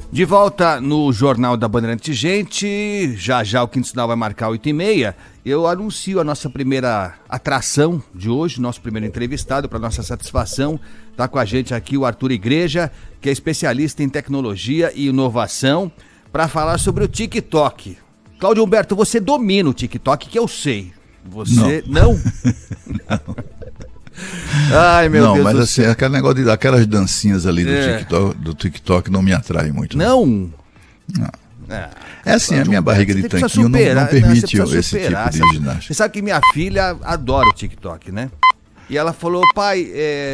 De volta no Jornal da Bandeirantes, gente, já o Quinto Sinal vai marcar 8h30, eu anuncio a nossa primeira atração de hoje, nosso primeiro entrevistado, para nossa satisfação, está com a gente aqui o Arthur Igreja, que é especialista em tecnologia e inovação, para falar sobre o TikTok. Cláudio Humberto, você domina o TikTok, que eu sei. Você não? Não. Ai, meu Deus. Não, mas assim, aquele negócio de aquelas dancinhas ali do TikTok não me atrai muito. Não? Não. É assim, a minha barriga de tanquinho não permite esse tipo de ginástica. Você sabe que minha filha adora o TikTok, né? E ela falou, pai,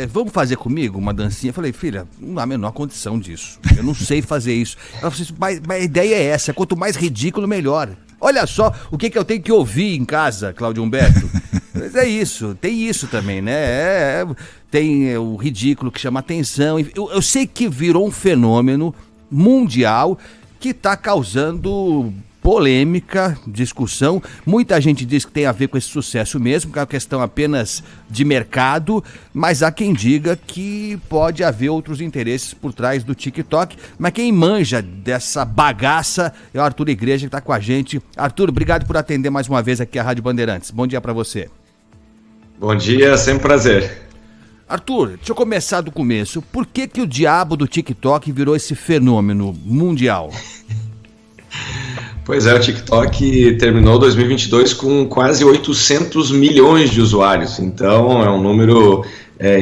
vamos fazer comigo uma dancinha? Eu falei, filha, não há a menor condição disso. Eu não sei fazer isso. Ela falou assim, mas a ideia é essa, quanto mais ridículo, melhor. Olha só o que eu tenho que ouvir em casa, Cláudio Humberto. Mas é isso, tem isso também, né? Tem o ridículo que chama atenção. Eu sei que virou um fenômeno mundial que está causando polêmica, discussão. Muita gente diz que tem a ver com esse sucesso mesmo, que é uma questão apenas de mercado, mas há quem diga que pode haver outros interesses por trás do TikTok. Mas quem manja dessa bagaça é o Arthur Igreja, que está com a gente. Arthur, obrigado por atender mais uma vez aqui a Rádio Bandeirantes. Bom dia para você. Bom dia, sempre um prazer. Arthur, deixa eu começar do começo. Por que o diabo do TikTok virou esse fenômeno mundial? Pois é, o TikTok terminou 2022 com quase 800 milhões de usuários, então é um número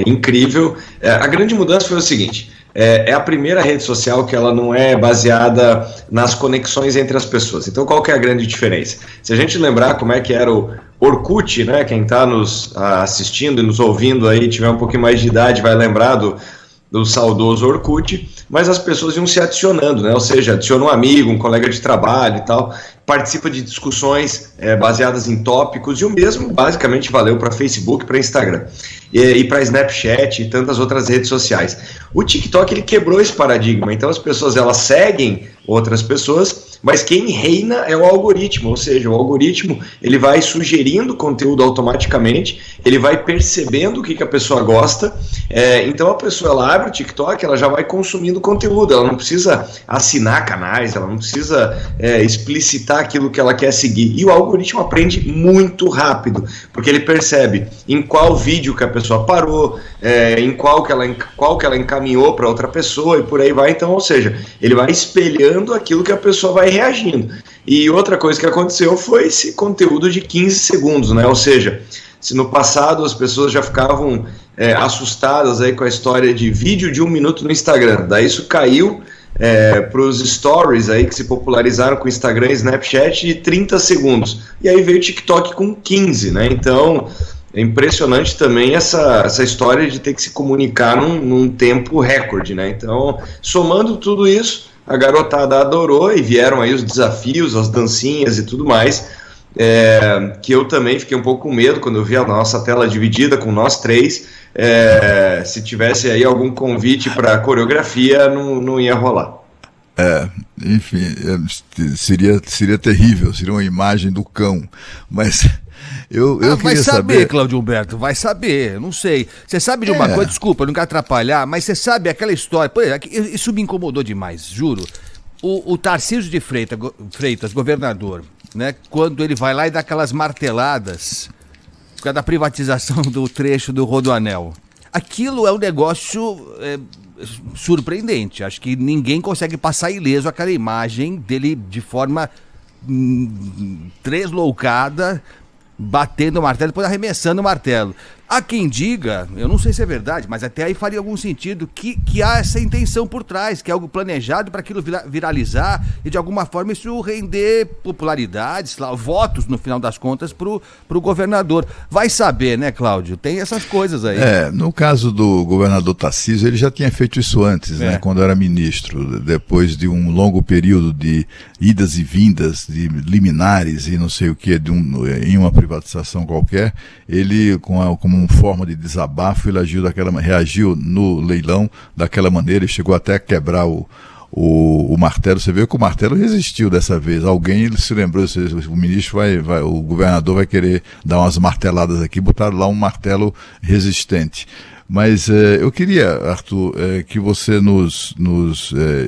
incrível. A grande mudança foi o seguinte, é a primeira rede social que ela não é baseada nas conexões entre as pessoas. Então qual que é a grande diferença? Se a gente lembrar como é que era o Orkut, né, quem está nos assistindo e nos ouvindo aí, tiver um pouquinho mais de idade, vai lembrar do saudoso Orkut, mas as pessoas iam se adicionando, né? Ou seja, adiciona um amigo, um colega de trabalho e tal, participa de discussões baseadas em tópicos, e o mesmo basicamente valeu para Facebook, para Instagram, e para Snapchat e tantas outras redes sociais. O TikTok, ele quebrou esse paradigma, então as pessoas elas seguem outras pessoas, mas quem reina é o algoritmo, ou seja, o algoritmo ele vai sugerindo conteúdo automaticamente, ele vai percebendo o que a pessoa gosta, então a pessoa ela abre o TikTok, ela já vai consumindo conteúdo, ela não precisa assinar canais, ela não precisa explicitar aquilo que ela quer seguir, e o algoritmo aprende muito rápido, porque ele percebe em qual vídeo que a pessoa parou, em qual que ela encaminhou para outra pessoa e por aí vai, então, ou seja, ele vai espelhando aquilo que a pessoa vai reagindo. E outra coisa que aconteceu foi esse conteúdo de 15 segundos, né? Ou seja, se no passado as pessoas já ficavam assustadas aí com a história de vídeo de 1 minuto no Instagram, daí isso caiu para os stories aí que se popularizaram com Instagram e Snapchat de 30 segundos. E aí veio o TikTok com 15, né? Então é impressionante também essa história de ter que se comunicar num tempo recorde, né? Então, somando tudo isso, a garotada adorou e vieram aí os desafios, as dancinhas e tudo mais, que eu também fiquei um pouco com medo quando eu vi a nossa tela dividida com nós três. Se tivesse aí algum convite para coreografia, não ia rolar. Enfim, seria terrível, seria uma imagem do cão, mas... Eu vai saber, Cláudio Humberto, vai saber, não sei. Você sabe de uma coisa, desculpa, não quero atrapalhar, mas você sabe aquela história, por exemplo, isso me incomodou demais, juro. O Tarcísio de Freitas, governador, né, quando ele vai lá e dá aquelas marteladas por causa da privatização do trecho do Rodoanel. Aquilo é um negócio surpreendente, acho que ninguém consegue passar ileso aquela imagem dele de forma tresloucada, batendo o martelo, depois arremessando o martelo. Há quem diga, eu não sei se é verdade, mas até aí faria algum sentido, que há essa intenção por trás, que é algo planejado para aquilo viralizar e de alguma forma isso render popularidade, votos no final das contas pro governador. Vai saber, né, Cláudio? Tem essas coisas aí. No caso do governador Tarcísio, ele já tinha feito isso antes, né, quando era ministro, depois de um longo período de idas e vindas, de liminares e não sei o que, em uma privatização qualquer, ele, como forma de desabafo, ele reagiu no leilão daquela maneira e chegou até a quebrar o martelo. Você vê que o martelo resistiu dessa vez. Alguém se lembrou, o ministro o governador vai querer dar umas marteladas aqui, botaram lá um martelo resistente. Mas eu queria, Arthur, que você nos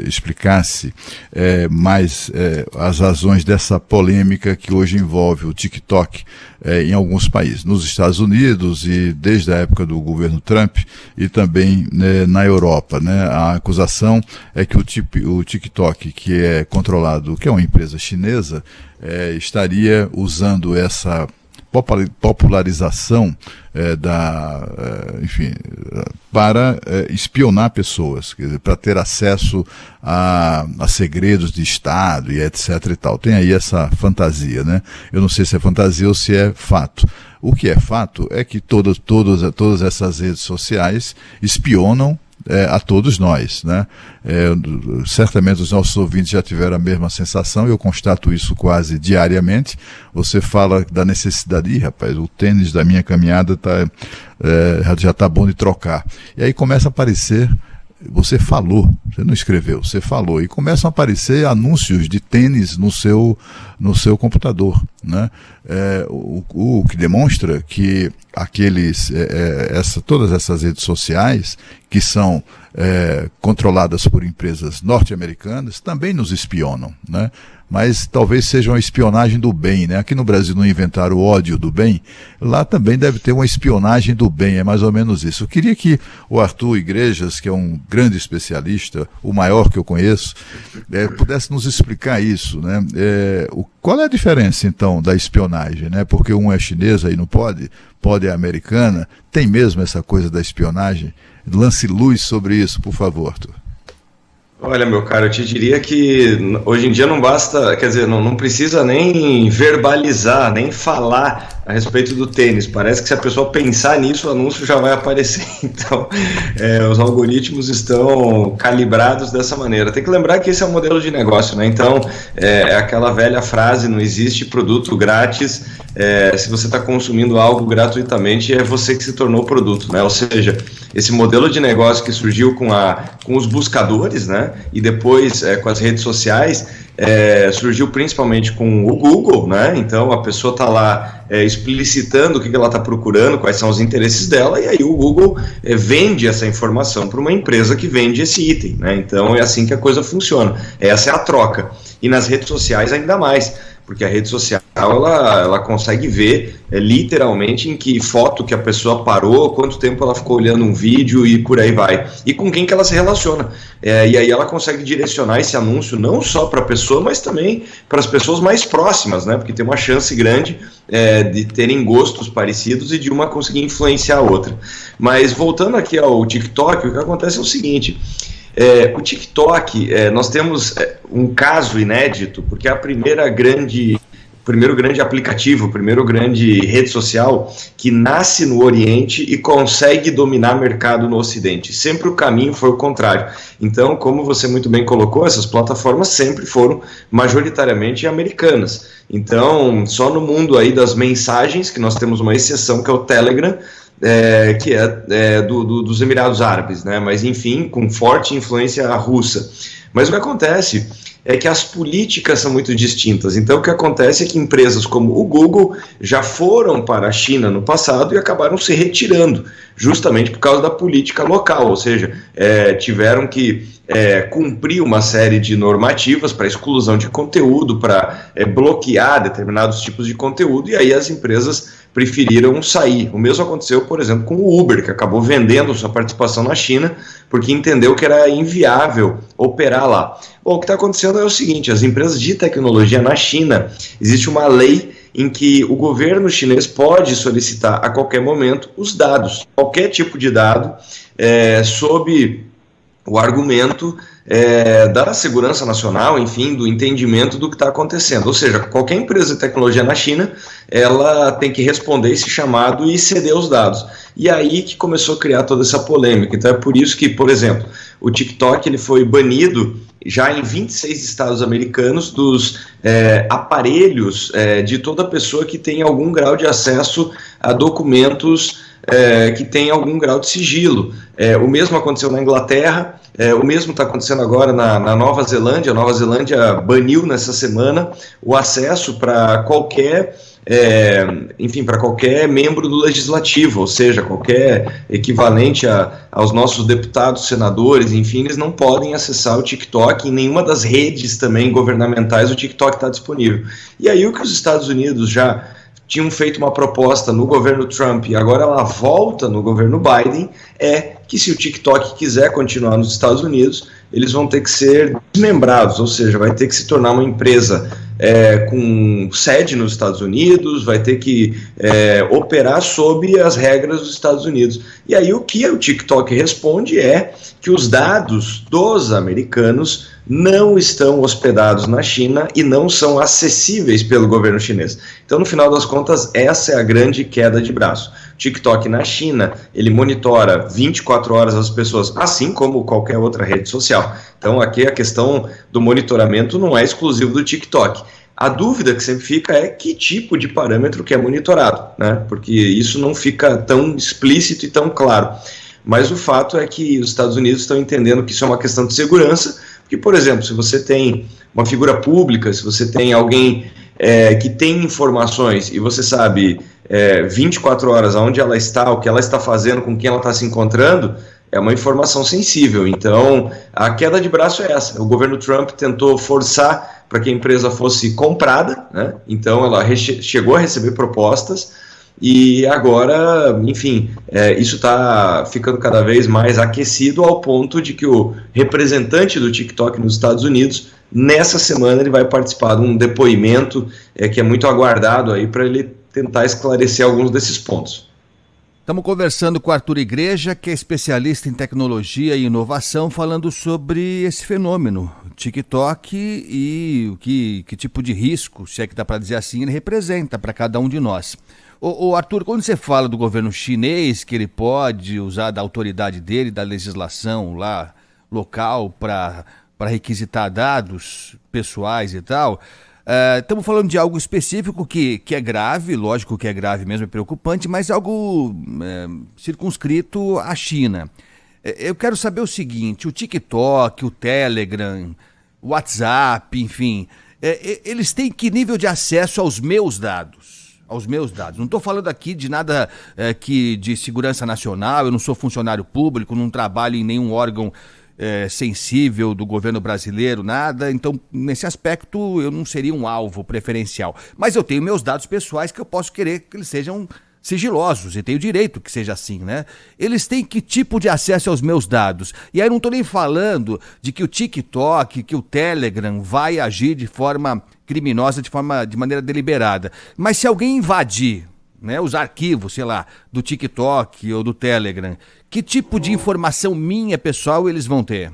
explicasse mais as razões dessa polêmica que hoje envolve o TikTok em alguns países, nos Estados Unidos e desde a época do governo Trump e também na Europa, né? A acusação é que o TikTok, que é controlado, que é uma empresa chinesa, estaria usando essa popularização para espionar pessoas, quer dizer, para ter acesso a segredos de Estado e etc e tal. Tem aí essa fantasia, né? Eu não sei se é fantasia ou se é fato. O que é fato é que todas essas redes sociais espionam a todos nós, né? Certamente os nossos ouvintes já tiveram a mesma sensação, eu constato isso quase diariamente. Você fala da necessidade, rapaz, o tênis da minha caminhada já está bom de trocar. E aí começa a aparecer, você falou, você não escreveu, você falou, e começam a aparecer anúncios de tênis no seu computador, né? O que demonstra que todas essas redes sociais, que são controladas por empresas norte-americanas, também nos espionam, né? Mas talvez seja uma espionagem do bem, né? Aqui no Brasil não inventaram o ódio do bem, lá também deve ter uma espionagem do bem, é mais ou menos isso. Eu queria que o Arthur Igrejas, que é um grande especialista, o maior que eu conheço, pudesse nos explicar isso, né? Qual é a diferença, então, da espionagem, né? Porque um é chinês, aí não pode é americana, tem mesmo essa coisa da espionagem? Lance luz sobre isso, por favor, Arthur. Olha, meu caro, eu te diria que hoje em dia não basta, quer dizer, não precisa nem verbalizar, nem falar a respeito do tênis. Parece que se a pessoa pensar nisso, o anúncio já vai aparecer. Então, os algoritmos estão calibrados dessa maneira. Tem que lembrar que esse é um modelo de negócio, né? Então, é aquela velha frase, não existe produto grátis. Se você está consumindo algo gratuitamente, é você que se tornou o produto, né? Ou seja, esse modelo de negócio que surgiu com os buscadores, né? E depois com as redes sociais, surgiu principalmente com o Google, né? Então a pessoa está lá explicitando o que ela está procurando, quais são os interesses dela, e aí o Google vende essa informação para uma empresa que vende esse item, né? Então é assim que a coisa funciona, essa é a troca. E nas redes sociais ainda mais, porque a rede social ela consegue ver literalmente em que foto que a pessoa parou, quanto tempo ela ficou olhando um vídeo e por aí vai, e com quem que ela se relaciona, e aí ela consegue direcionar esse anúncio não só para a pessoa, mas também para as pessoas mais próximas, né? Porque tem uma chance grande de terem gostos parecidos e de uma conseguir influenciar a outra. Mas voltando aqui ao TikTok, o que acontece é o seguinte: o TikTok, nós temos um caso inédito, porque é a primeiro grande aplicativo, primeiro grande rede social que nasce no Oriente e consegue dominar mercado no Ocidente. Sempre o caminho foi o contrário. Então, como você muito bem colocou, essas plataformas sempre foram majoritariamente americanas. Então, só no mundo aí das mensagens, que nós temos uma exceção, que é o Telegram, que é dos Emirados Árabes, né? Mas enfim, com forte influência russa. Mas o que acontece é que as políticas são muito distintas. Então o que acontece é que empresas como o Google já foram para a China no passado e acabaram se retirando, justamente por causa da política local, ou seja, tiveram que cumprir uma série de normativas para exclusão de conteúdo, para bloquear determinados tipos de conteúdo, e aí as empresas preferiram sair. O mesmo aconteceu, por exemplo, com o Uber, que acabou vendendo sua participação na China, porque entendeu que era inviável operar lá. Bom, o que está acontecendo é o seguinte: as empresas de tecnologia na China, existe uma lei em que o governo chinês pode solicitar a qualquer momento os dados, qualquer tipo de dado, sob o argumento da segurança nacional, enfim, do entendimento do que está acontecendo. Ou seja, qualquer empresa de tecnologia na China, ela tem que responder esse chamado e ceder os dados. E aí que começou a criar toda essa polêmica. Então é por isso que, por exemplo, o TikTok ele foi banido já em 26 estados americanos dos aparelhos de toda pessoa que tem algum grau de acesso a documentos que tem algum grau de sigilo. O mesmo aconteceu na Inglaterra, o mesmo está acontecendo agora na Nova Zelândia. A Nova Zelândia baniu nessa semana o acesso para qualquer para qualquer membro do legislativo, ou seja, qualquer equivalente aos nossos deputados, senadores, enfim, eles não podem acessar o TikTok. Em nenhuma das redes também governamentais o TikTok está disponível. E aí o que os Estados Unidos já tinham feito uma proposta no governo Trump e agora ela volta no governo Biden, é que se o TikTok quiser continuar nos Estados Unidos, eles vão ter que ser desmembrados, ou seja, vai ter que se tornar uma empresa com sede nos Estados Unidos, vai ter que operar sob as regras dos Estados Unidos. E aí o que o TikTok responde é que os dados dos americanos não estão hospedados na China e não são acessíveis pelo governo chinês. Então, no final das contas, essa é a grande queda de braço. O TikTok na China, ele monitora 24 horas as pessoas, assim como qualquer outra rede social. Então, aqui a questão do monitoramento não é exclusivo do TikTok. A dúvida que sempre fica é que tipo de parâmetro que é monitorado, né? Porque isso não fica tão explícito e tão claro. Mas o fato é que os Estados Unidos estão entendendo que isso é uma questão de segurança, porque, por exemplo, se você tem uma figura pública, se você tem alguém que tem informações e você sabe 24 horas onde ela está, o que ela está fazendo, com quem ela está se encontrando, é uma informação sensível. Então, a queda de braço é essa. O governo Trump tentou forçar para que a empresa fosse comprada, né? Então ela chegou a receber propostas, e agora, enfim, isso está ficando cada vez mais aquecido ao ponto de que o representante do TikTok nos Estados Unidos, nessa semana, ele vai participar de um depoimento que é muito aguardado aí para ele tentar esclarecer alguns desses pontos. Estamos conversando com o Arthur Igreja, que é especialista em tecnologia e inovação, falando sobre esse fenômeno, TikTok, e que tipo de risco, se é que dá para dizer assim, ele representa para cada um de nós. Ô Arthur, quando você fala do governo chinês, que ele pode usar da autoridade dele, da legislação lá local para requisitar dados pessoais e tal, estamos falando de algo específico que é grave, lógico que é grave mesmo, é preocupante, mas algo circunscrito à China. Eu quero saber o seguinte: o TikTok, o Telegram, o WhatsApp, enfim, eles têm que nível de acesso aos meus dados? Não estou falando aqui de nada de segurança nacional, eu não sou funcionário público, não trabalho em nenhum órgão sensível do governo brasileiro, nada. Então, nesse aspecto, eu não seria um alvo preferencial. Mas eu tenho meus dados pessoais que eu posso querer que eles sejam sigilosos, e tenho direito que seja assim, né? Eles têm que tipo de acesso aos meus dados? E aí não estou nem falando de que o TikTok, que o Telegram vai agir de forma criminosa, de maneira deliberada. Mas se alguém invadir, né, os arquivos, sei lá, do TikTok ou do Telegram, que tipo de informação minha pessoal eles vão ter?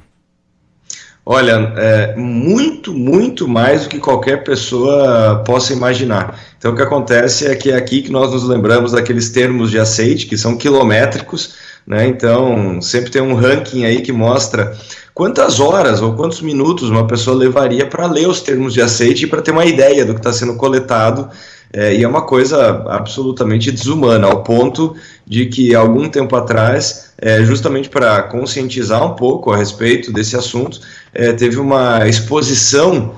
Olha, muito, muito mais do que qualquer pessoa possa imaginar. Então, o que acontece é que é aqui que nós nos lembramos daqueles termos de aceite, que são quilométricos, né? Então, sempre tem um ranking aí que mostra quantas horas ou quantos minutos uma pessoa levaria para ler os termos de aceite e para ter uma ideia do que está sendo coletado. E é uma coisa absolutamente desumana, ao ponto de que, algum tempo atrás, justamente para conscientizar um pouco a respeito desse assunto, teve uma exposição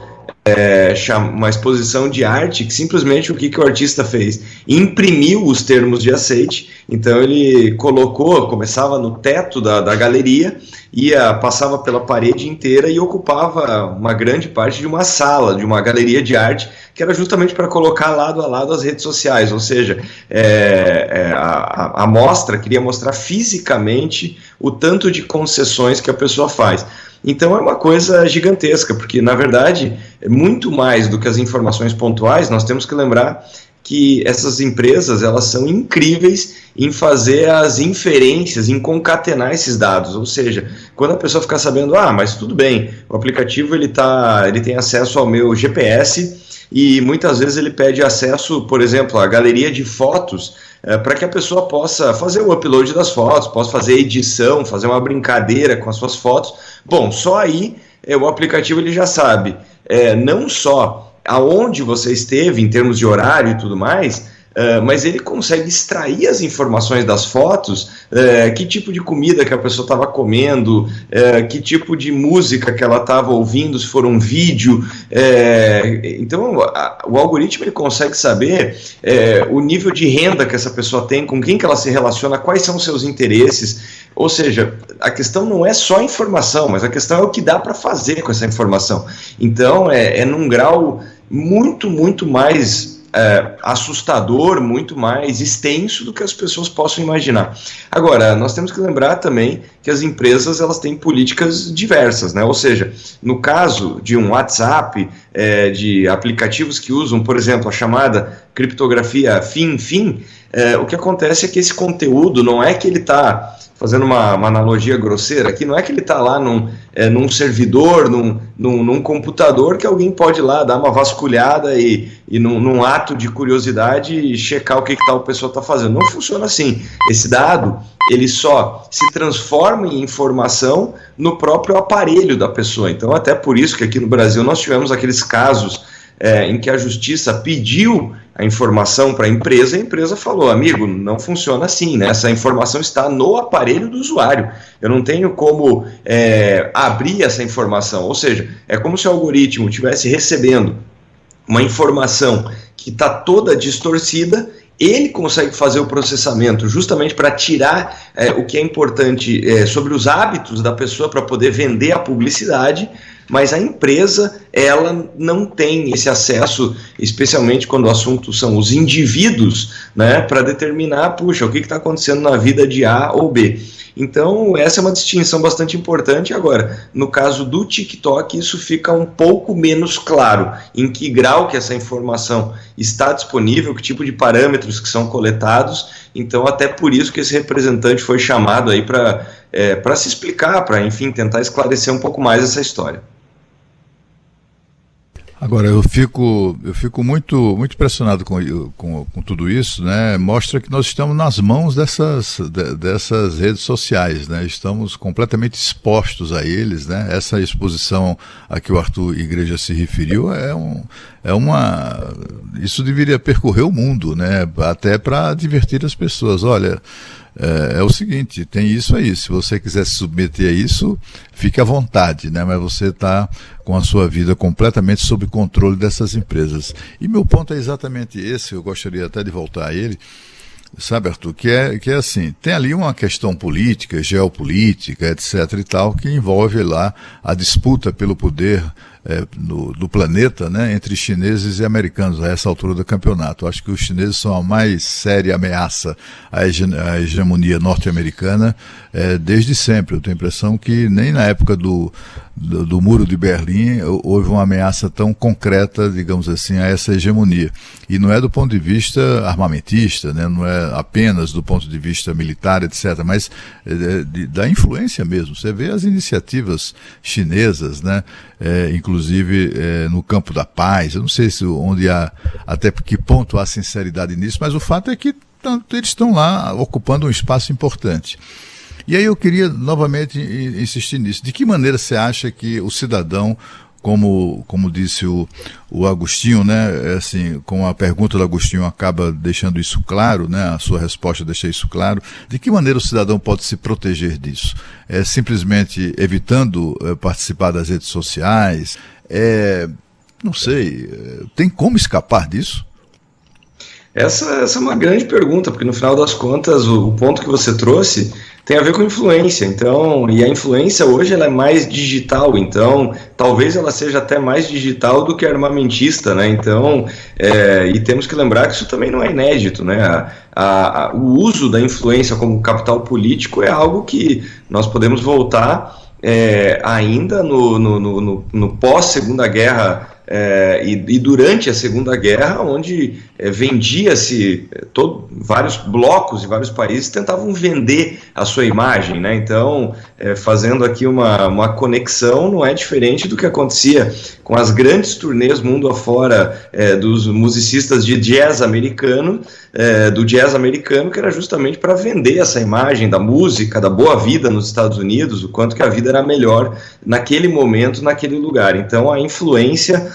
de arte, que simplesmente o que o artista fez? Imprimiu os termos de aceite. Então ele começava no teto da galeria, passava pela parede inteira e ocupava uma grande parte de uma sala, de uma galeria de arte, que era justamente para colocar lado a lado as redes sociais. Ou seja, a mostra queria mostrar fisicamente o tanto de concessões que a pessoa faz. Então é uma coisa gigantesca, porque na verdade, muito mais do que as informações pontuais, nós temos que lembrar que essas empresas, elas são incríveis em fazer as inferências, em concatenar esses dados. Ou seja, quando a pessoa ficar sabendo, mas tudo bem, o aplicativo ele tem acesso ao meu GPS, e muitas vezes ele pede acesso, por exemplo, à galeria de fotos, para que a pessoa possa fazer o upload das fotos, possa fazer edição, fazer uma brincadeira com as suas fotos. Bom, só aí o aplicativo ele já sabe não só aonde você esteve em termos de horário e tudo mais, mas ele consegue extrair as informações das fotos, que tipo de comida que a pessoa estava comendo, que tipo de música que ela estava ouvindo, se for um vídeo. Então, o algoritmo ele consegue saber o nível de renda que essa pessoa tem, com quem que ela se relaciona, quais são os seus interesses. Ou seja, a questão não é só informação, mas a questão é o que dá para fazer com essa informação. Então, é num grau muito, muito mais assustador, muito mais extenso do que as pessoas possam imaginar. Agora, nós temos que lembrar também que as empresas elas têm políticas diversas, né? Ou seja, no caso de um WhatsApp, de aplicativos que usam, por exemplo, a chamada criptografia FIN-FIN, o que acontece é que esse conteúdo não é que ele está, fazendo uma analogia grosseira aqui, não é que ele está lá num servidor, num computador que alguém pode ir lá dar uma vasculhada e num ato de curiosidade checar o que tal pessoa está fazendo. Não funciona assim. Esse dado, ele só se transforma em informação no próprio aparelho da pessoa. Então, até por isso que aqui no Brasil nós tivemos aqueles casos em que a justiça pediu a informação para a empresa falou, amigo, não funciona assim, né? Essa informação está no aparelho do usuário, eu não tenho como abrir essa informação, ou seja, é como se o algoritmo estivesse recebendo uma informação que está toda distorcida, ele consegue fazer o processamento justamente para tirar o que é importante sobre os hábitos da pessoa para poder vender a publicidade, mas a empresa ela não tem esse acesso, especialmente quando o assunto são os indivíduos, né, para determinar, puxa, o que está acontecendo na vida de A ou B. Então, essa é uma distinção bastante importante. Agora, no caso do TikTok, isso fica um pouco menos claro, em que grau que essa informação está disponível, que tipo de parâmetros que são coletados. Então, até por isso que esse representante foi chamado aí para se explicar, para, enfim, tentar esclarecer um pouco mais essa história. Agora, eu fico muito impressionado com tudo isso, né? Mostra que nós estamos nas mãos dessas redes sociais, né? Estamos completamente expostos a eles, né? Essa exposição a que o Arthur Igreja se referiu isso deveria percorrer o mundo, né? Até para divertir as pessoas. Olha, é o seguinte, tem isso aí, se você quiser se submeter a isso, fique à vontade, né? Mas você está com a sua vida completamente sob controle dessas empresas. E meu ponto é exatamente esse, eu gostaria até de voltar a ele, sabe, Arthur, que é assim, tem ali uma questão política, geopolítica, etc e tal, que envolve lá a disputa pelo poder do planeta, né, entre chineses e americanos a essa altura do campeonato. Acho que os chineses são a mais séria ameaça à hegemonia norte-americana desde sempre. Eu tenho a impressão que nem na época do Muro de Berlim houve uma ameaça tão concreta, digamos assim, a essa hegemonia. E não é do ponto de vista armamentista, né? Não é apenas do ponto de vista militar, etc., mas da influência mesmo. Você vê as iniciativas chinesas, né? Inclusive no campo da paz. Eu não sei até que ponto há sinceridade nisso, mas o fato é que eles estão lá ocupando um espaço importante. E aí eu queria novamente insistir nisso. De que maneira você acha que o cidadão, como disse o Agostinho, né, assim, com a pergunta do Agostinho acaba deixando isso claro, né, a sua resposta deixa isso claro, de que maneira o cidadão pode se proteger disso? Simplesmente evitando participar das redes sociais? Não sei, tem como escapar disso? Essa é uma grande pergunta, porque no final das contas o ponto que você trouxe tem a ver com influência. Então, e a influência hoje ela é mais digital, então talvez ela seja até mais digital do que armamentista, né? Então, e temos que lembrar que isso também não é inédito, né? O uso da influência como capital político é algo que nós podemos voltar ainda no pós-Segunda Guerra e durante a Segunda Guerra, onde vendia-se, vários blocos e vários países tentavam vender a sua imagem, né? Então, fazendo aqui uma conexão, não é diferente do que acontecia com as grandes turnês mundo afora dos musicistas de jazz americano, do jazz americano, que era justamente para vender essa imagem da música, da boa vida nos Estados Unidos, o quanto que a vida era melhor naquele momento, naquele lugar. Então, a influência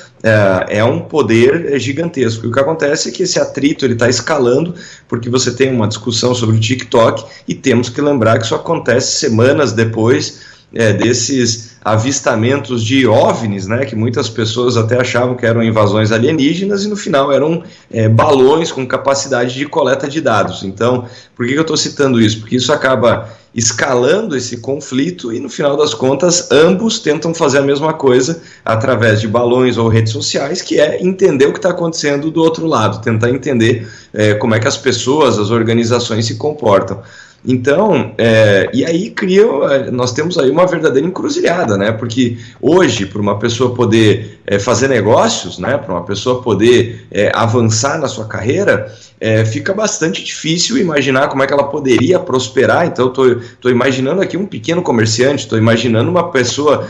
é um poder gigantesco. E o que acontece é que esse atrito está escalando, porque você tem uma discussão sobre o TikTok, e temos que lembrar que isso acontece semanas depois desses avistamentos de OVNIs, né, que muitas pessoas até achavam que eram invasões alienígenas, e no final eram balões com capacidade de coleta de dados. Então, por que eu estou citando isso? Porque isso acaba escalando esse conflito, e no final das contas ambos tentam fazer a mesma coisa através de balões ou redes sociais, que é entender o que está acontecendo do outro lado, tentar entender como é que as pessoas, as organizações se comportam. Então, e aí nós temos aí uma verdadeira encruzilhada, né? Porque hoje, para uma pessoa poder fazer negócios, né? Para uma pessoa poder avançar na sua carreira, fica bastante difícil imaginar como é que ela poderia prosperar. Então, estou imaginando aqui um pequeno comerciante, estou imaginando uma pessoa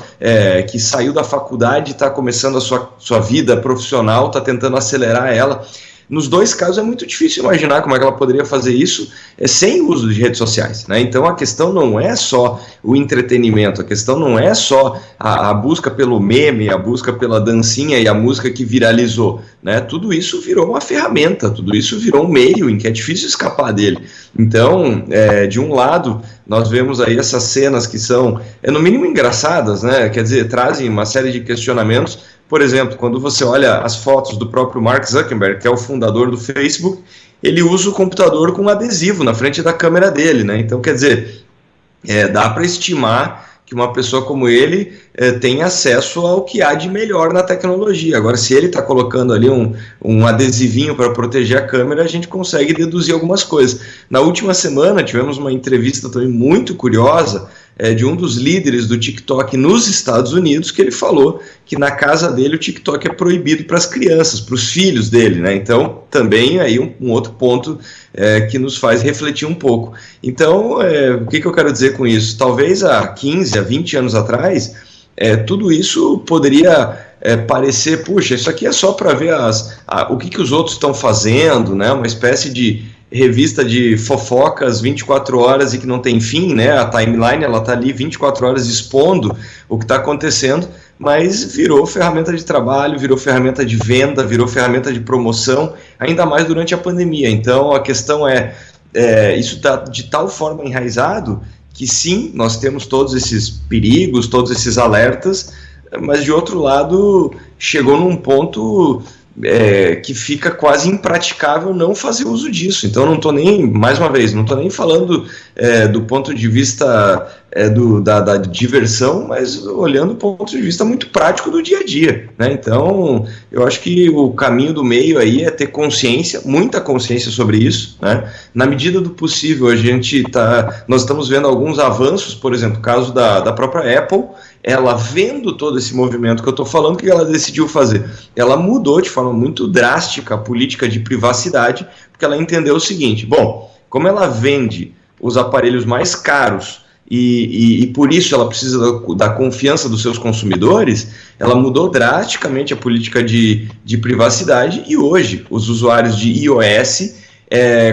que saiu da faculdade e está começando a sua vida profissional, está tentando acelerar ela. Nos dois casos é muito difícil imaginar como é que ela poderia fazer isso sem o uso de redes sociais, né? Então a questão não é só o entretenimento, a questão não é só a busca pelo meme, a busca pela dancinha e a música que viralizou, né? Tudo isso virou uma ferramenta, tudo isso virou um meio em que é difícil escapar dele. Então, de um lado, nós vemos aí essas cenas que são, no mínimo, engraçadas, né? Quer dizer, trazem uma série de questionamentos. Por exemplo, quando você olha as fotos do próprio Mark Zuckerberg, que é o fundador do Facebook, ele usa o computador com um adesivo na frente da câmera dele, né? Então, quer dizer, dá para estimar que uma pessoa como ele tem acesso ao que há de melhor na tecnologia. Agora, se ele está colocando ali um adesivinho para proteger a câmera, a gente consegue deduzir algumas coisas. Na última semana, tivemos uma entrevista também muito curiosa de um dos líderes do TikTok nos Estados Unidos, que ele falou que na casa dele o TikTok é proibido para as crianças, para os filhos dele, né? Então, também aí um outro ponto que nos faz refletir um pouco. Então, o que eu quero dizer com isso? Talvez há 15, há 20 anos atrás, tudo isso poderia parecer, puxa, isso aqui é só para ver o que os outros estão fazendo, né? Uma espécie de revista de fofocas 24 horas e que não tem fim, né? A timeline, ela está ali 24 horas expondo o que está acontecendo, mas virou ferramenta de trabalho, virou ferramenta de venda, virou ferramenta de promoção, ainda mais durante a pandemia. Então a questão isso está de tal forma enraizado que sim, nós temos todos esses perigos, todos esses alertas, mas de outro lado chegou num ponto que fica quase impraticável não fazer uso disso. Então não estou nem, mais uma vez, não estou nem falando do ponto de vista da diversão, mas olhando do ponto de vista muito prático do dia a dia, né? Então eu acho que o caminho do meio aí é ter consciência, muita consciência sobre isso, né? Na medida do possível nós estamos vendo alguns avanços, por exemplo, o caso da própria Apple. Ela vendo todo esse movimento que eu estou falando, o que ela decidiu fazer? Ela mudou de forma muito drástica a política de privacidade, porque ela entendeu o seguinte: bom, como ela vende os aparelhos mais caros e por isso ela precisa da confiança dos seus consumidores, ela mudou drasticamente a política de privacidade, e hoje os usuários de iOS,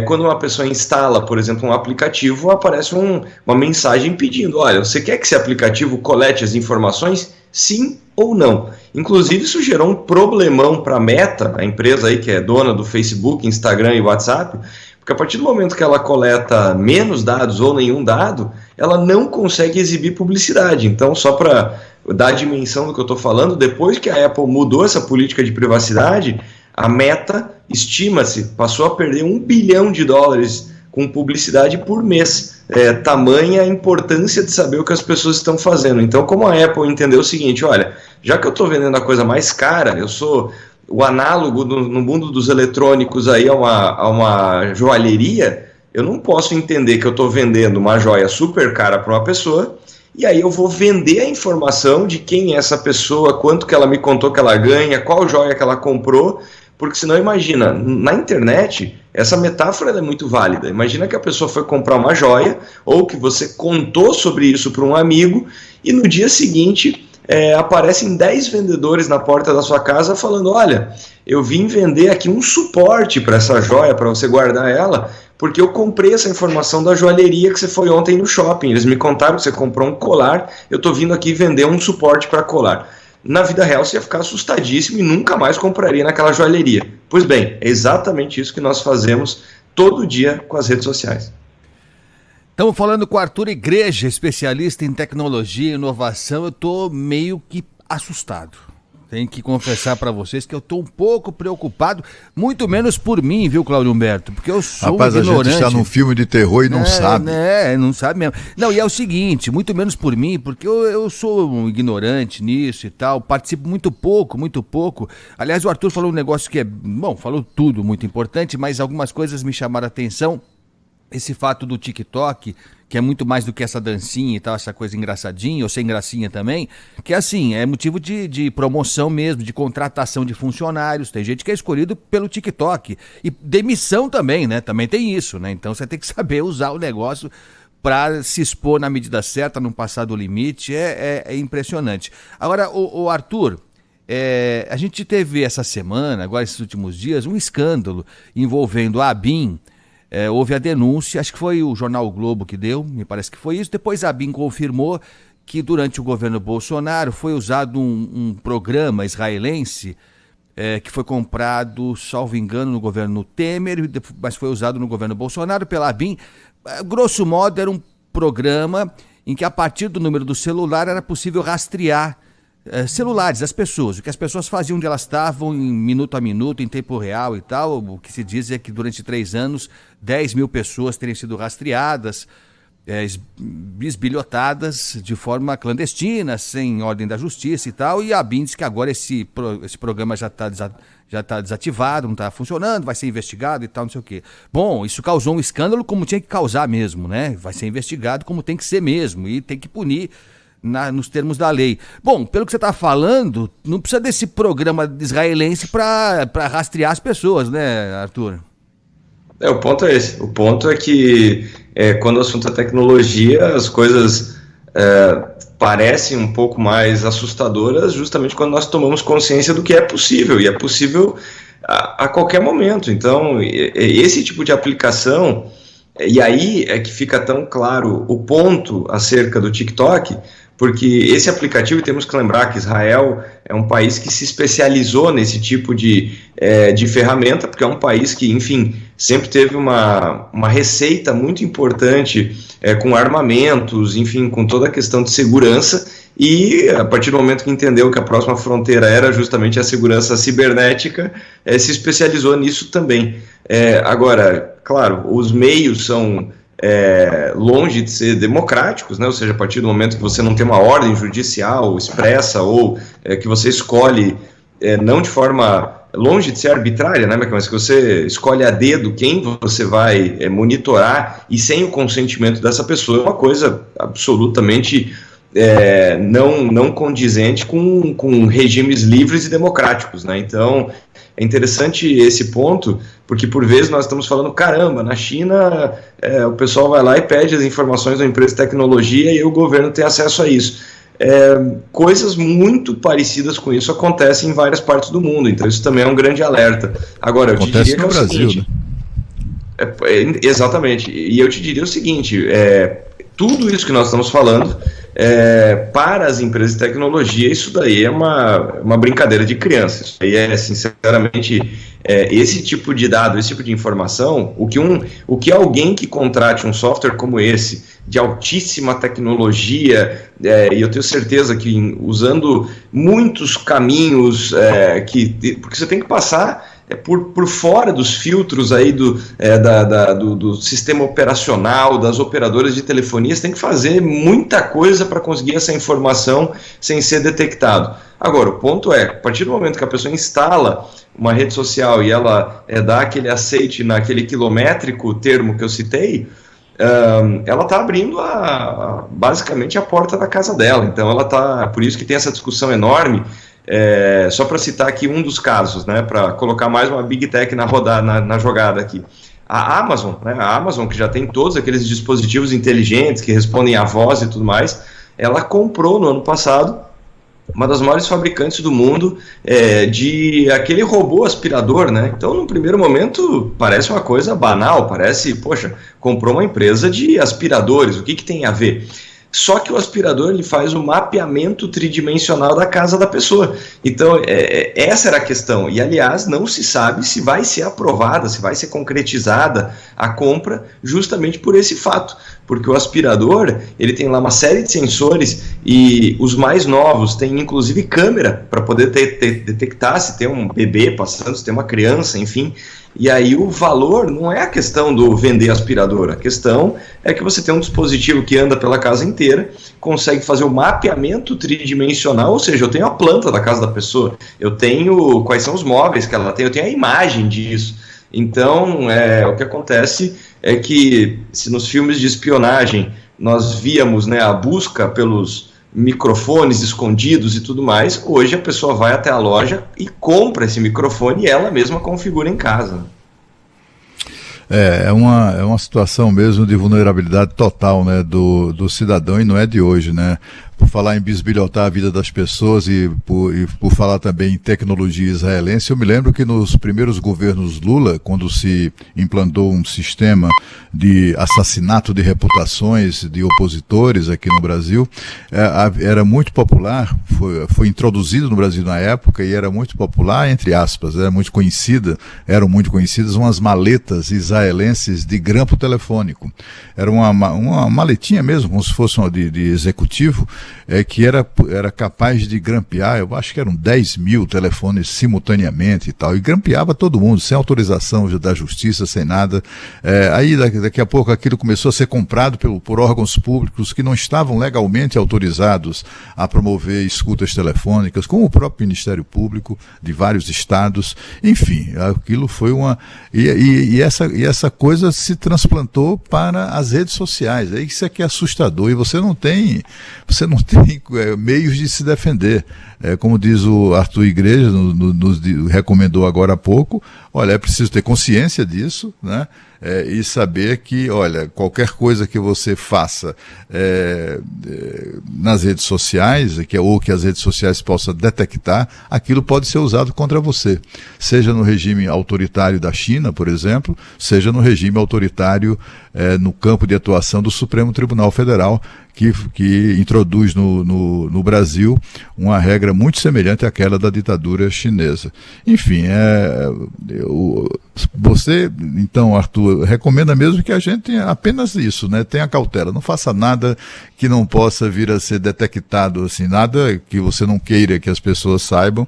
quando uma pessoa instala, por exemplo, um aplicativo, aparece uma mensagem pedindo: olha, você quer que esse aplicativo colete as informações? Sim ou não? Inclusive isso gerou um problemão para a Meta, a empresa aí que é dona do Facebook, Instagram e WhatsApp, porque a partir do momento que ela coleta menos dados ou nenhum dado, ela não consegue exibir publicidade. Então, só para dar a dimensão do que eu estou falando, depois que a Apple mudou essa política de privacidade, a Meta, estima-se, passou a perder $1 bilhão com publicidade por mês. Tamanha a importância de saber o que as pessoas estão fazendo. Então, como a Apple entendeu o seguinte: olha, já que eu estou vendendo a coisa mais cara, eu sou o análogo no mundo dos eletrônicos aí a uma joalheria, eu não posso entender que eu estou vendendo uma joia super cara para uma pessoa, e aí eu vou vender a informação de quem é essa pessoa, quanto que ela me contou que ela ganha, qual joia que ela comprou, porque senão, imagina, na internet, essa metáfora é muito válida. Imagina que a pessoa foi comprar uma joia, ou que você contou sobre isso para um amigo, e no dia seguinte aparecem 10 vendedores na porta da sua casa falando: olha, eu vim vender aqui um suporte para essa joia, para você guardar ela, porque eu comprei essa informação da joalheria que você foi ontem no shopping. Eles me contaram que você comprou um colar, eu estou vindo aqui vender um suporte para colar. na vida real você ia ficar assustadíssimo e nunca mais compraria naquela joalheria. Pois bem, é exatamente isso que nós fazemos todo dia com as redes sociais. Estamos falando com o Arthur Igreja, especialista em tecnologia e inovação. Eu estou meio que assustado. Tenho que confessar para vocês que eu estou um pouco preocupado, muito menos por mim, viu, Cláudio Humberto? Porque eu sou ignorante. Rapaz, a gente está num filme de terror e não sabe. Não sabe mesmo. Não, e é o seguinte, muito menos por mim, porque eu sou um ignorante nisso e tal, participo muito pouco. Aliás, o Arthur falou um negócio que falou tudo muito importante, mas algumas coisas me chamaram a atenção. Esse fato do TikTok, que é muito mais do que essa dancinha e tal, essa coisa engraçadinha ou sem gracinha também, que assim, é motivo de promoção mesmo, de contratação de funcionários. Tem gente que é escolhido pelo TikTok. E demissão também, né? Também tem isso, né? Então você tem que saber usar o negócio para se expor na medida certa, não passar do limite. É impressionante. Agora, o Arthur, a gente teve essa semana, agora esses últimos dias, um escândalo envolvendo a ABIN. Houve a denúncia, acho que foi o jornal o Globo que deu, me parece que foi isso. Depois a ABIN confirmou que durante o governo Bolsonaro foi usado um programa israelense que foi comprado, salvo engano, no governo Temer, mas foi usado no governo Bolsonaro pela ABIN. Grosso modo, era um programa em que a partir do número do celular era possível rastrear celulares das pessoas, o que as pessoas faziam onde elas estavam em minuto a minuto, em tempo real e tal. O que se diz é que durante 3 anos 10 mil pessoas teriam sido rastreadas, bisbilhotadas de forma clandestina, sem ordem da justiça e tal, e a ABIN diz que agora esse programa já está desativado, não está funcionando, vai ser investigado e tal, não sei o quê. Bom, isso causou um escândalo como tinha que causar mesmo, né? Vai ser investigado como tem que ser mesmo e tem que punir nos termos da lei. Bom, pelo que você está falando, não precisa desse programa israelense para rastrear as pessoas, né, Arthur? O ponto é esse. O ponto é que quando o assunto é tecnologia, as coisas parecem um pouco mais assustadoras justamente quando nós tomamos consciência do que é possível, e é possível a qualquer momento. Então, esse tipo de aplicação, e aí é que fica tão claro o ponto acerca do TikTok, porque esse aplicativo, temos que lembrar que Israel é um país que se especializou nesse tipo de ferramenta, porque é um país que, enfim, sempre teve uma receita muito importante com armamentos, enfim, com toda a questão de segurança, e a partir do momento que entendeu que a próxima fronteira era justamente a segurança cibernética, se especializou nisso também. Agora, claro, os meios são longe de ser democráticos, né? Ou seja, a partir do momento que você não tem uma ordem judicial expressa ou que você escolhe não de forma longe de ser arbitrária, né? Mas que você escolhe a dedo quem você vai monitorar e sem o consentimento dessa pessoa, é uma coisa absolutamente não condizente com regimes livres e democráticos, né? Então é interessante esse ponto, porque por vezes nós estamos falando, caramba, na China o pessoal vai lá e pede as informações da empresa de tecnologia e o governo tem acesso a isso. Coisas muito parecidas com isso acontecem em várias partes do mundo, então isso também é um grande alerta. Agora, eu te diria que é o seguinte, exatamente, e eu te diria o seguinte, tudo isso que nós estamos falando, para as empresas de tecnologia, isso daí é uma brincadeira de criança. Isso aí sinceramente, esse tipo de dado, esse tipo de informação, o que alguém que contrate um software como esse, de altíssima tecnologia, e eu tenho certeza que usando muitos caminhos, porque você tem que passar por fora dos filtros aí do sistema operacional, das operadoras de telefonia, você tem que fazer muita coisa para conseguir essa informação sem ser detectado. Agora, o ponto a partir do momento que a pessoa instala uma rede social e ela dá aquele aceite naquele quilométrico termo que eu citei, ela está abrindo basicamente a porta da casa dela. Então por isso que tem essa discussão enorme. Só para citar aqui um dos casos, né, para colocar mais uma Big Tech na jogada aqui. A Amazon, que já tem todos aqueles dispositivos inteligentes que respondem à voz e tudo mais, ela comprou no ano passado uma das maiores fabricantes do mundo de aquele robô aspirador, né? Então, no primeiro momento, parece uma coisa banal, comprou uma empresa de aspiradores, o que tem a ver? só que o aspirador ele faz o mapeamento tridimensional da casa da pessoa. Então, essa era a questão. E, aliás, não se sabe se vai ser aprovada, se vai ser concretizada a compra justamente por esse fato. Porque o aspirador, ele tem lá uma série de sensores e os mais novos têm, inclusive, câmera para poder detectar se tem um bebê passando, se tem uma criança, enfim. E aí o valor não é a questão do vender aspirador, a questão é que você tem um dispositivo que anda pela casa inteira, consegue fazer o mapeamento tridimensional, ou seja, eu tenho a planta da casa da pessoa, eu tenho quais são os móveis que ela tem, eu tenho a imagem disso. Então, o que acontece é que se nos filmes de espionagem nós víamos, né, a busca pelos microfones escondidos e tudo mais, hoje a pessoa vai até a loja e compra esse microfone e ela mesma configura em casa. É uma situação mesmo de vulnerabilidade total, né, do cidadão, e não é de hoje, né? Por falar em bisbilhotar a vida das pessoas e por falar também em tecnologia israelense, eu me lembro que nos primeiros governos Lula, quando se implantou um sistema de assassinato de reputações de opositores aqui no Brasil, era muito popular, foi introduzido no Brasil na época e era muito popular, entre aspas, eram muito conhecidas umas maletas israelenses de grampo telefônico. Era uma maletinha mesmo, como se fosse uma de executivo, que era capaz de grampear, eu acho que eram 10 mil telefones simultaneamente e tal, e grampeava todo mundo, sem autorização da justiça, sem nada. Aí daqui a pouco aquilo começou a ser comprado por órgãos públicos que não estavam legalmente autorizados a promover escutas telefônicas, como o próprio Ministério Público de vários estados. Enfim, aquilo foi e essa coisa se transplantou para as redes sociais. Isso é que é assustador, e você não tem meios de se defender. Como diz o Arthur Igreja, nos recomendou agora há pouco, olha, é preciso ter consciência disso, né? E saber que, olha, qualquer coisa que você faça nas redes sociais, ou que as redes sociais possam detectar, aquilo pode ser usado contra você. Seja no regime autoritário da China, por exemplo, seja no regime autoritário no campo de atuação do Supremo Tribunal Federal, que introduz no Brasil uma regra muito semelhante àquela da ditadura chinesa. Enfim, você, então, Arthur, recomenda mesmo que a gente tenha apenas isso, né? Tenha cautela, não faça nada que não possa vir a ser detectado, assim, nada que você não queira que as pessoas saibam,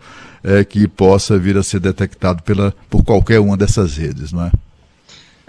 que possa vir a ser detectado por qualquer uma dessas redes, não é?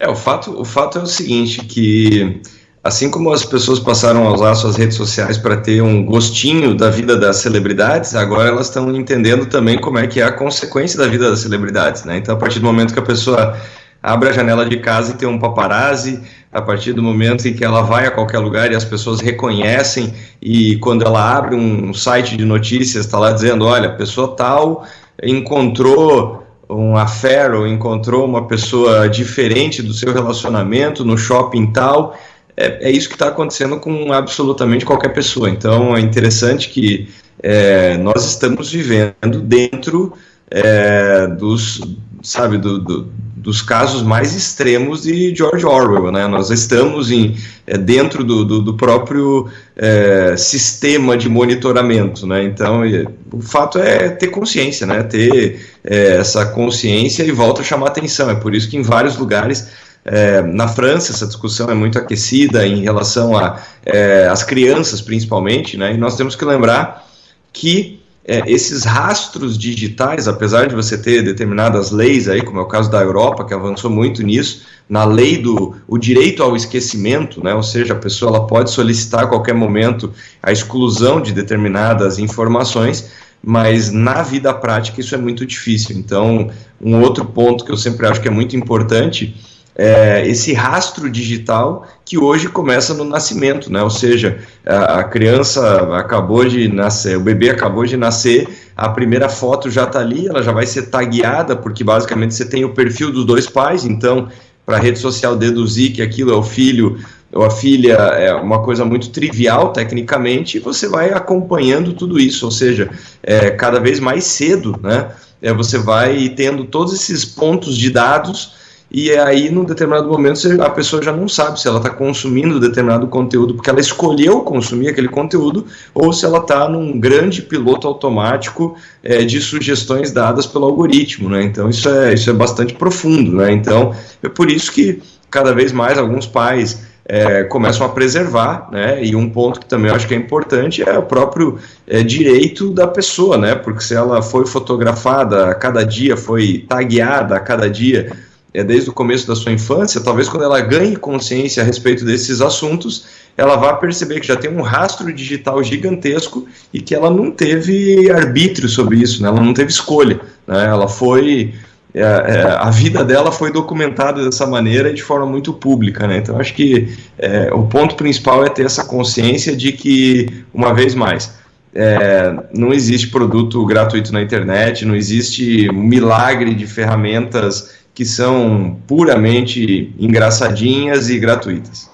O fato é o seguinte, que assim como as pessoas passaram a usar suas redes sociais para ter um gostinho da vida das celebridades, agora elas estão entendendo também como é que é a consequência da vida das celebridades, né? Então, a partir do momento que a pessoa abre a janela de casa e tem um paparazzi, a partir do momento em que ela vai a qualquer lugar e as pessoas reconhecem, e quando ela abre um site de notícias, está lá dizendo, olha, a pessoa tal encontrou um affair, ou encontrou uma pessoa diferente do seu relacionamento no shopping tal. É isso que está acontecendo com absolutamente qualquer pessoa. Então é interessante que nós estamos vivendo dentro dos casos mais extremos de George Orwell, né? Nós estamos dentro do próprio sistema de monitoramento, né? Então o fato é ter consciência, né? Ter essa consciência, e volta a chamar atenção. É por isso que em vários lugares, na França, essa discussão é muito aquecida em relação às crianças, principalmente, né? E nós temos que lembrar que esses rastros digitais, apesar de você ter determinadas leis aí, como é o caso da Europa, que avançou muito nisso, na lei o direito ao esquecimento, né? Ou seja, a pessoa ela pode solicitar a qualquer momento a exclusão de determinadas informações, mas na vida prática isso é muito difícil. Então, um outro ponto que eu sempre acho que é muito importante esse rastro digital que hoje começa no nascimento, né? Ou seja, a criança acabou de nascer, o bebê acabou de nascer, a primeira foto já está ali, ela já vai ser tagueada, porque basicamente você tem o perfil dos dois pais, então para a rede social deduzir que aquilo é o filho ou a filha é uma coisa muito trivial tecnicamente, e você vai acompanhando tudo isso, ou seja, cada vez mais cedo, né? Você vai tendo todos esses pontos de dados. e aí, num determinado momento, a pessoa já não sabe se ela está consumindo determinado conteúdo porque ela escolheu consumir aquele conteúdo, ou se ela está num grande piloto automático de sugestões dadas pelo algoritmo, né? Então, isso é bastante profundo, né? Então, é por isso que, cada vez mais, alguns pais começam a preservar, né? E um ponto que também eu acho que é importante é o próprio direito da pessoa, né? Porque se ela foi fotografada a cada dia, foi tagueada a cada dia, desde o começo da sua infância, talvez quando ela ganhe consciência a respeito desses assuntos, ela vá perceber que já tem um rastro digital gigantesco e que ela não teve arbítrio sobre isso, né? Ela não teve escolha, né? Ela foi... a vida dela foi documentada dessa maneira e de forma muito pública, né? Então acho que o ponto principal é ter essa consciência de que, uma vez mais, não existe produto gratuito na internet, não existe milagre de ferramentas que são puramente engraçadinhas e gratuitas.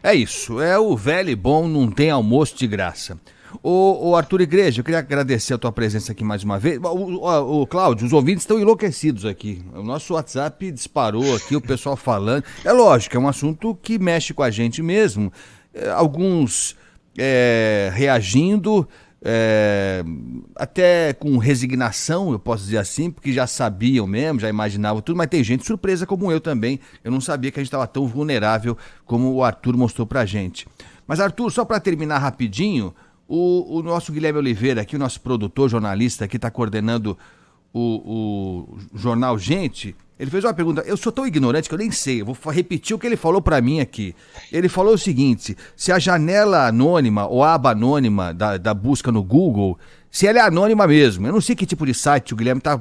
É isso, é o velho e bom, não tem almoço de graça. Ô Arthur Igreja, eu queria agradecer a tua presença aqui mais uma vez. O Cláudio, os ouvintes estão enlouquecidos aqui. O nosso WhatsApp disparou aqui, o pessoal falando. É lógico, é um assunto que mexe com a gente mesmo. Alguns reagindo, até com resignação, eu posso dizer assim, porque já sabiam mesmo, já imaginavam tudo, mas tem gente surpresa como eu também. Eu não sabia que a gente estava tão vulnerável como o Arthur mostrou pra gente. Mas Arthur, só para terminar rapidinho... O nosso Guilherme Oliveira aqui, o nosso produtor, jornalista que está coordenando o jornal Gente, ele fez uma pergunta. Eu sou tão ignorante que eu nem sei, eu vou repetir o que ele falou para mim aqui. Ele falou o seguinte: se a janela anônima ou a aba anônima da busca no Google, se ela é anônima mesmo. Eu não sei que tipo de site o Guilherme está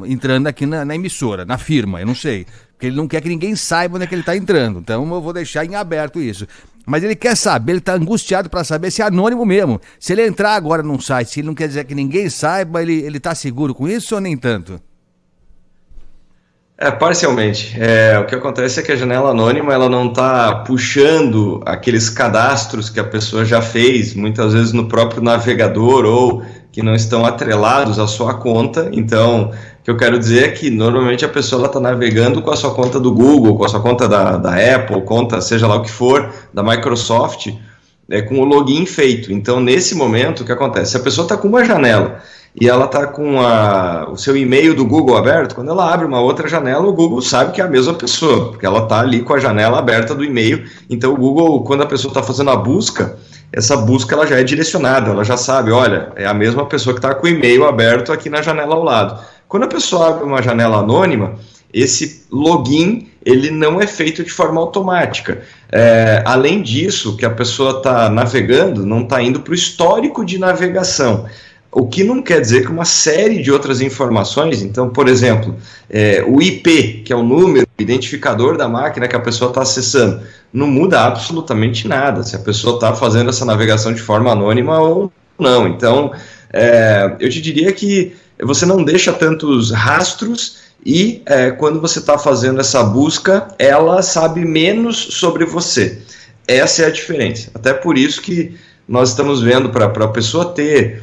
entrando aqui na emissora, na firma, eu não sei. Porque ele não quer que ninguém saiba onde é que ele está entrando, então eu vou deixar em aberto isso. Mas ele quer saber, ele está angustiado para saber se é anônimo mesmo. Se ele entrar agora num site, se ele não quer dizer que ninguém saiba, ele está seguro com isso ou nem tanto? Parcialmente. O que acontece é que a janela anônima ela não está puxando aqueles cadastros que a pessoa já fez, muitas vezes no próprio navegador ou que não estão atrelados à sua conta. Então, o que eu quero dizer é que normalmente a pessoa está navegando com a sua conta do Google, com a sua conta da Apple, conta seja lá o que for, da Microsoft, com o login feito. Então, nesse momento, o que acontece? Se a pessoa está com uma janela e ela está com o seu e-mail do Google aberto, quando ela abre uma outra janela, o Google sabe que é a mesma pessoa, porque ela está ali com a janela aberta do e-mail. Então, o Google, quando a pessoa está fazendo a busca, essa busca ela já é direcionada, ela já sabe, olha, é a mesma pessoa que está com o e-mail aberto aqui na janela ao lado. Quando a pessoa abre uma janela anônima, esse login ele não é feito de forma automática. Além disso, que a pessoa está navegando, não está indo para o histórico de navegação. O que não quer dizer que uma série de outras informações, então, por exemplo, o IP, que é o número, identificador da máquina que a pessoa está acessando, não muda absolutamente nada, se a pessoa está fazendo essa navegação de forma anônima ou não. Então, eu te diria que você não deixa tantos rastros e quando você está fazendo essa busca, ela sabe menos sobre você. Essa é a diferença. Até por isso que nós estamos vendo, para a pessoa ter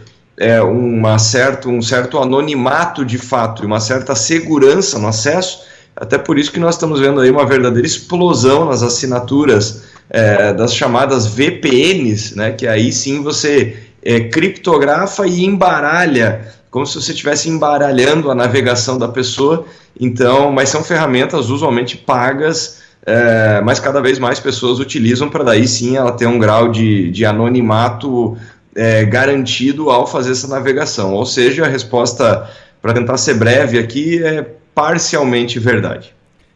um certo anonimato de fato e uma certa segurança no acesso, até por isso que nós estamos vendo aí uma verdadeira explosão nas assinaturas das chamadas VPNs, né, que aí sim você criptografa e embaralha, como se você estivesse embaralhando a navegação da pessoa. Então, mas são ferramentas usualmente pagas, mas cada vez mais pessoas utilizam para daí sim ela ter um grau de anonimato garantido ao fazer essa navegação. Ou seja, a resposta, para tentar ser breve aqui, é parcialmente verdade.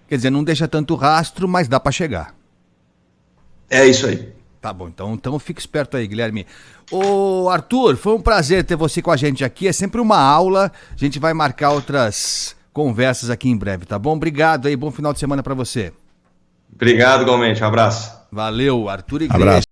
Quer dizer, não deixa tanto rastro, mas dá para chegar. É isso aí. Tá bom, então fica esperto aí, Guilherme. Ô Arthur, foi um prazer ter você com a gente aqui, é sempre uma aula, a gente vai marcar outras conversas aqui em breve, tá bom? Obrigado aí, bom final de semana para você. Obrigado, igualmente, um abraço. Valeu, Arthur Igreja. Abraço.